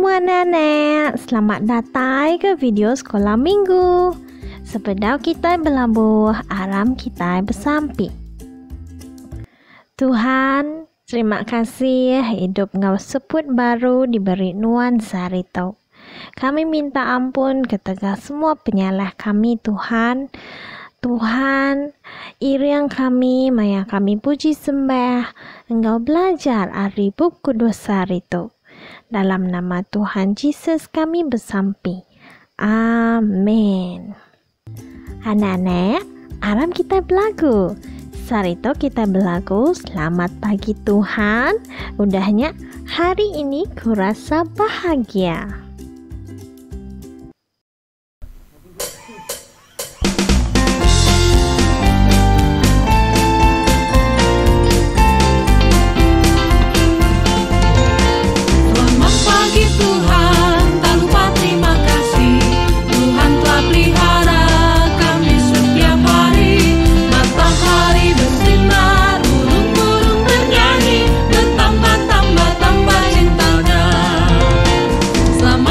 semua nenek, selamat datang ke video sekolah minggu. Sepedau kita berlabuh, aram kita bersampi. Tuhan, terima kasih hidup ngau seput baru diberi nuansa rito. Kami minta ampun ketika semua penyalah kami Tuhan. Tuhan, iriang kami, maya kami puji sembah, Engkau belajar ari buku dosa rito. Dalam nama Tuhan Yesus kami bersampi. Amin. Anak-anak, aram kita belagu. Sarito kita belagu, selamat pagi Tuhan. Udahnya hari ini kurasa bahagia. Selamat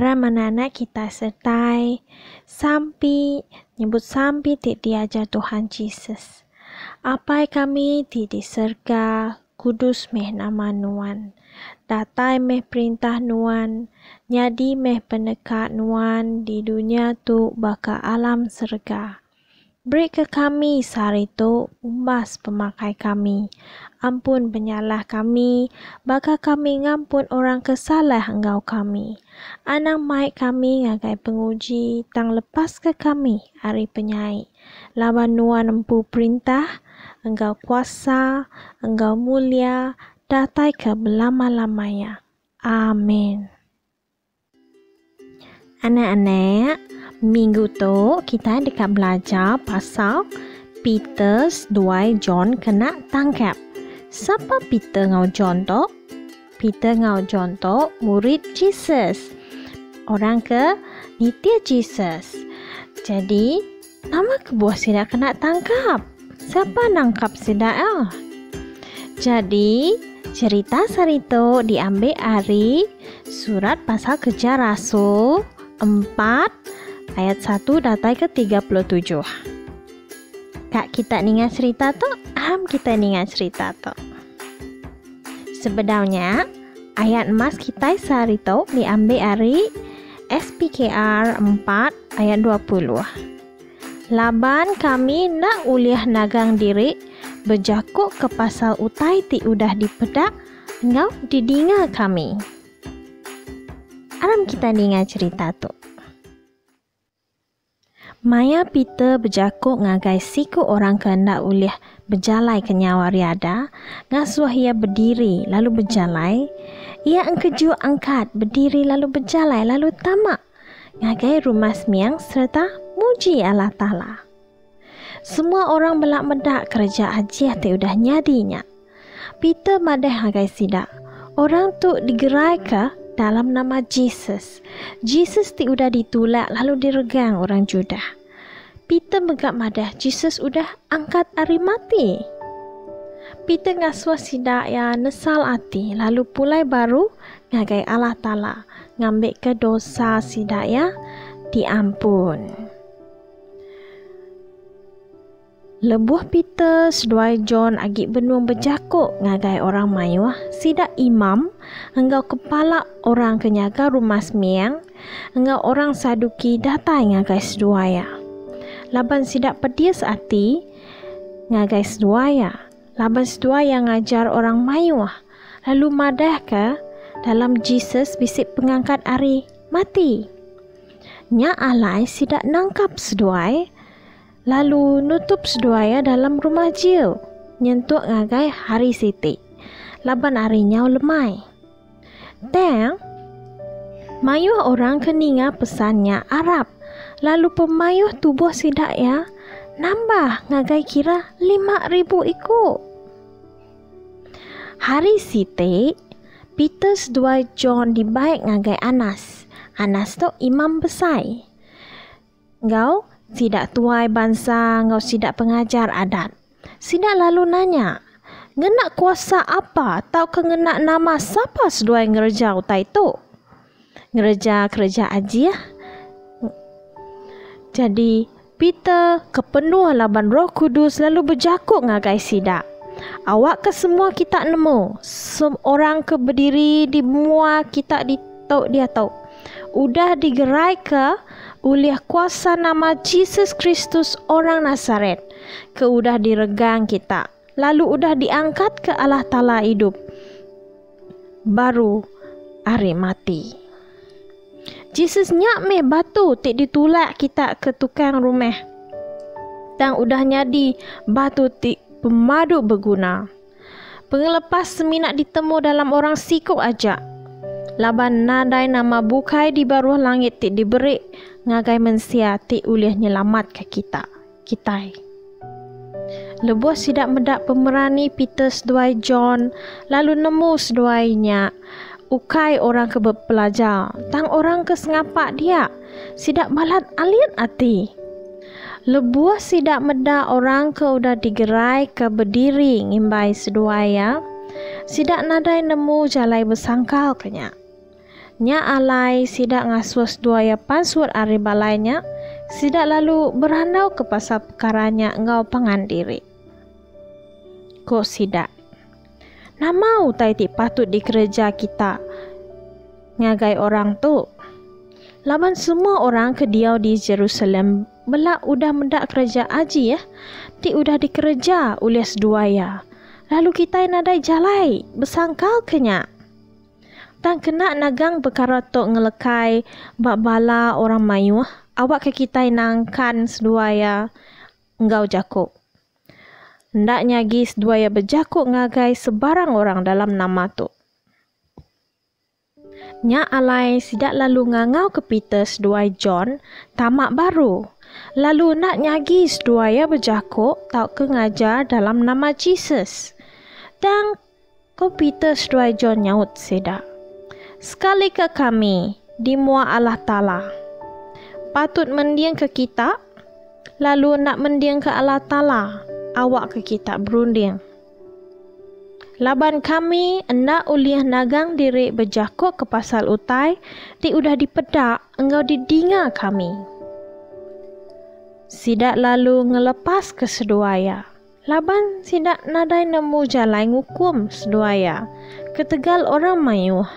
Orang mana kita sertai sampai nyebut sampai diajar Tuhan Yesus. Apa kami di serga kudus meh nama Nuan. Datai meh perintah Nuan. Nyadi meh penekat Nuan di dunia tu baka alam serga. Beri ke kami sehari tu umbas pemakai kami. Ampun penyalah kami, baka kami ngampun orang kesalah engkau kami. Anang maik kami ngagai penguji, tang lepas ke kami hari penyai. Lawan Nuan empu perintah, engkau kuasa, engkau mulia, datai ke belama-lamanya. Amin. Anak-anak, minggu tu kita dekat belajar pasal Peter 2 John kena tangkap. Siapa Peter ngau John tu? Peter ngau John tu murid Jesus. Orang ke nitia Jesus. Jadi, nama kebuah sidak kena tangkap. Siapa nangkap sidak? Jadi, cerita sari tu diambil dari surat pasal Kerja Rasul 4 ayat 1 datai ke 37. Kak kita ingat cerita tu? Kita ingat cerita tu. Sebenarnya ayat emas kita sehari tu diambil dari SPKR 4 ayat 20. Laban kami nak uliah nagang diri berjakuk ke pasal utai ti udah dipedak engkau didinga kami. Aram kita dengar cerita tu. Maya Peter berjakuk ngagai siku orang kehendak uliah berjalai ke nyawa riada, ngasuh ia berdiri lalu berjalai, ia engkeju angkat berdiri lalu berjalai lalu tamak, ngagai rumah semiang serta muji Allah Ta'ala. Semua orang belak medak kerja ajiah te udah nyadinya. Peter madah ngagai sidak, orang tu digerai ke dalam nama Jesus. Jesus ti udah ditulak lalu diregang orang Judah. Peter megak madah Jesus udah angkat ari mati. Peter ngasuh sidak ya nesal hati lalu pulai baru ngagai Allah Ta'ala ngambil ke dosa sidak ya diampun. Lebuh Peter 2 John agik benuang berjakuk ngagai orang mayuah sidak imam, engkau kepala orang kenyaga rumah semiang, engkau orang saduki datai ngagai seduaya. Laban sidak pedias hati ngagai seduaya. Laban seduaya ngajar orang mayuah. Lalu madah ke dalam Jesus bisik pengangkat ari mati. Nya alai sidak nangkap seduai. Lalu nutup seduaya dalam rumah jil. Nyentuk ngagai hari siti. Laban harinya lemai. Dan mayuh orang keninga pesannya Arab. Lalu pemayuh tubuh sidak ya nambah ngagai kira 5,000 ikut. Hari siti Peter 2 John dibaik ngagai Anas. Anas tu imam besar. Engkau sidak tuai bangsa, engkau sidak pengajar adat. Sidak lalu nanya, ngenak kuasa apa? Tau ke ngenak nama siapa sedua yang ngerja utai tu? Ngerja kerja aji ya? Jadi Peter kepenuh laban Roh Kudus lalu berjakuk ngagai sidak. Awak ke semua kita nemu. Orang ke berdiri di mua kita di tau dia tau. Udah digerai ke uliah kuasa nama Jesus Kristus orang Nazaret. Ke udah diregang kita. Lalu udah diangkat ke Allah Ta'ala hidup. Baru hari mati. Jesus nyak meh batu tik ditulak kita ke tukang rumah. Dan udah nyadi batu tik pemadu berguna. Pengelepas seminak ditemu dalam orang sikuk aja. Laban nadai nama bukai di baruh langit tik diberi ngagai mensia tik uliah nyelamat ke kita. Lebuh sidak medak pemerani Peter 2 John lalu nemu seduainya. Ukai orang ke berpelajar, tang orang ke sengapak dia, sidak balat alian hati. Lebuah sidak meda orang ke udah digerai ke berdiri ngimbai seduaya, sidak nadai nemu jalai bersangkal kenya. Nya alai sidak ngasuas duaya pansur ari balainya, sidak lalu berandau ke pasal perkaranya engkau pangandiri. Kok sidak? Nama utai ti patut di kerja kita ngagai orang tu. Laban semua orang kediau di Jerusalem belak udah mendak kerja aji ya. Ti udah dikerja ulias duaya. Lalu kita nadai jalai besangkal kenya. Dan kena nagang perkara tok ngelekai bak bala orang mayu, awak ke kita nangkan seduaya engkau jakuk. Hendaknya gis duaya berjakuk ngagai sebarang orang dalam nama tu. Nya alai sidak lalu ngangau ke Peter seduai John tamak baru. Lalu nak nyagis duaya berjakuk tau ke ngajar dalam nama Jesus. Dan ko Peter seduai John nyaut sidak. Sekali ke kami di mua Allah Ta'ala. Patut mendiang ke kita, lalu nak mendiang ke Allah Ta'ala, awak ke kita berunding. Laban kami hendak uliah nagang diri berjakuk ke pasal utai, di udah dipedak, engkau didinga kami. Sidak lalu ngelepas ke seduaya. Laban sidak nadai nemu jalan ngukum seduaya. Ketegal orang mayuh.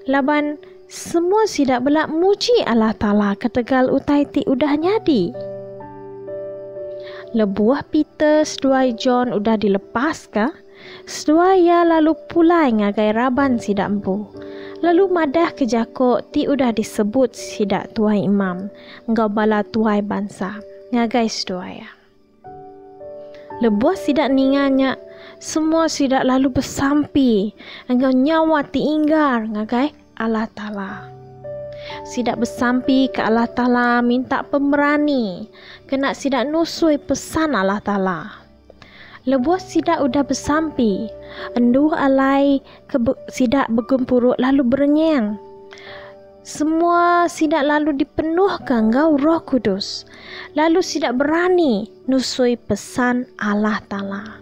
Laban semua sidak belak muji Allah Ta'ala ketegal utai ti udah nyadi. Lebuah Peter seduai John udah dilepas ka? Seduaya lalu pulai ngagai raban sidak empu. Lalu madah ke jakuk ti udah disebut sidak tuai imam. Engkau bala tuai bangsa. Ngagai seduaya. Lebuah sidak ninganya. Semua sidak lalu bersampi. Engkau nyawa tiinggar ngagai Allah Ta'ala. Sidak bersampi ke Allah Ta'ala minta pemberani. Kena sidak nusui pesan Allah Ta'ala. Lebuah sidak udah bersampi. Enduh alai sidak bergempuruk lalu bernyang. Semua sidak lalu dipenuhkan engkau Roh Kudus. Lalu sidak berani nusui pesan Allah Ta'ala.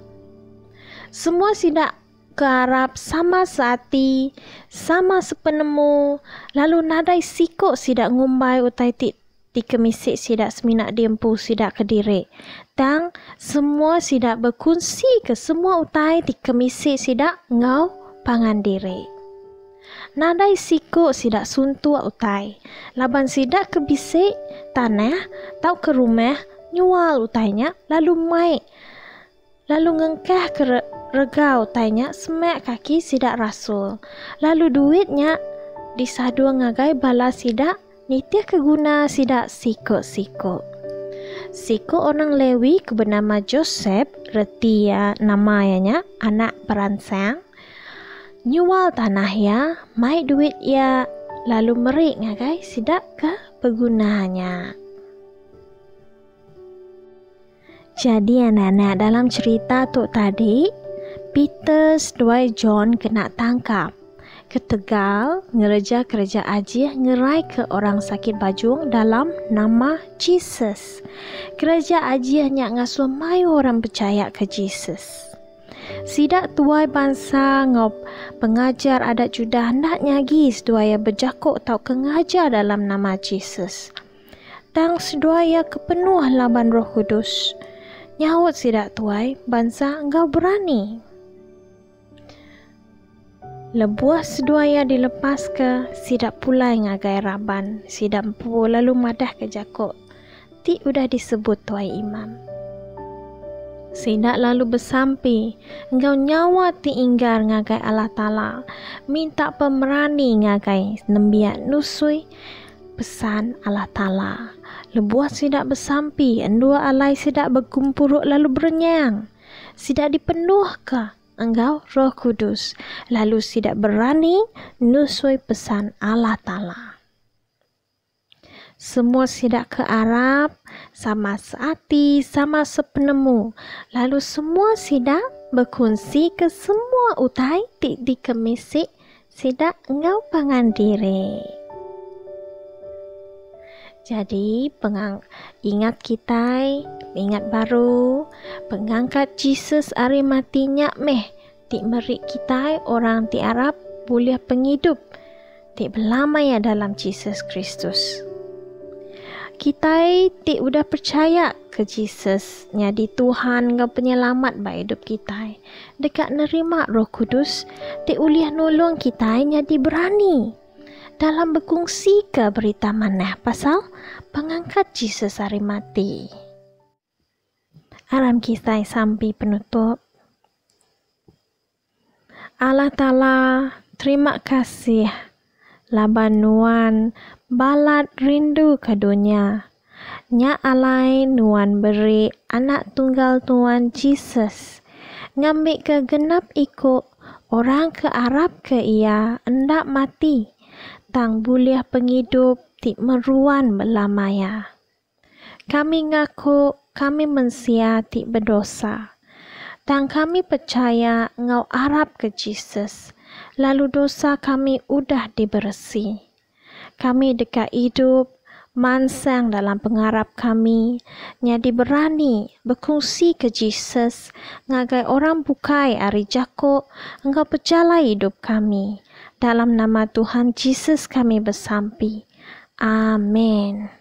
Semua sidak ke Arab sama seati, sama sepenemu, lalu nadai sikok sidak ngumbai utai ti kemisik sidak seminak diempu sidak kediri. Dan semua sidak berkunci ke semua utai ti kemisik sidak ngau pangandiri. Nadai sikok sidak suntuk utai, laban sidak kebisik tanah tau ke rumah nyual utainya lalu mai. Lalu ngengkah ke regau tanya semak kaki sidak rasul. Lalu duitnya disadua ngagai bala sidak nitia keguna sidak sikok-sikok. Sikok orang Lewi bernama Joseph, reti ya namanya anak peransang. Nyual tanah ya, mai duit ya, lalu merik ngagai sidak ke pegunaannya. Jadi anak-anak dalam cerita tu tadi, Peter seduai John kena tangkap. Ketegal ngerja-kerja aji ngerai ke orang sakit bajung dalam nama Jesus. Kerja aji hanya ngasuh mayu orang percaya ke Jesus. Sidak tuai bangsa ngop pengajar adat Judah hendak nyagis duaya berjakuk tau kengajar dalam nama Jesus. Tang seduaya kepenuh laban Roh Kudus. Nyawut sidak tuai, bangsa engkau berani. Lebuah seduaya dilepas ke, sidak pulai ngagai raban, sidak empu lalu madah ke jakuk. Ti udah disebut tuai imam. Sidak lalu bersampi, engkau nyawa ti inggar ngagai Allah Ta'ala, minta pemerani ngagai nembiak nusui pesan Allah Ta'ala. Lebuah sidak bersampi, endua alai sidak berkumpuruk lalu bernyang. Sidak dipenuh ke engkau Roh Kudus, lalu sidak berani nusui pesan Allah Ta'ala. Semua sidak ke Arab, sama seati, sama sepenemu. Lalu semua sidak berkongsi ke semua utai di kemisik sidak engkau pangandiri. Jadi ingat kita, ingat baru, pengangkat Jesus hari matinya meh, ti merik kita orang ti Arab boleh penghidup. ti belamai dalam Jesus Kristus. Kita ti udah percaya ke Jesus jadi Tuhan ngau penyelamat ba hidup kita. Dekat nerima Roh Kudus ti uliah nolong kita jadi berani dalam berkongsi ke berita manah pasal pengangkat Jesus hari mati. Alam kisah sampai penutup. Allah Ta'ala, terima kasih laban nuan balat rindu ke dunia. Nya alai nuan beri anak tunggal tuan Jesus. Ngambil ke genap ikut orang ke Arab ke ia hendak mati. Tang buliah penghidup ti meruan belamaya. Kami ngaku kami mensia ti berdosa. Tang kami percaya ngau Arab ke Jesus. Lalu dosa kami udah dibersih. Kami dekat hidup mansang dalam pengharap kami. Jadi berani berkongsi ke Jesus. Ngagai orang bukai ari jako engkau perjalai hidup kami. Dalam nama Tuhan Yesus kami bersampi. Amin.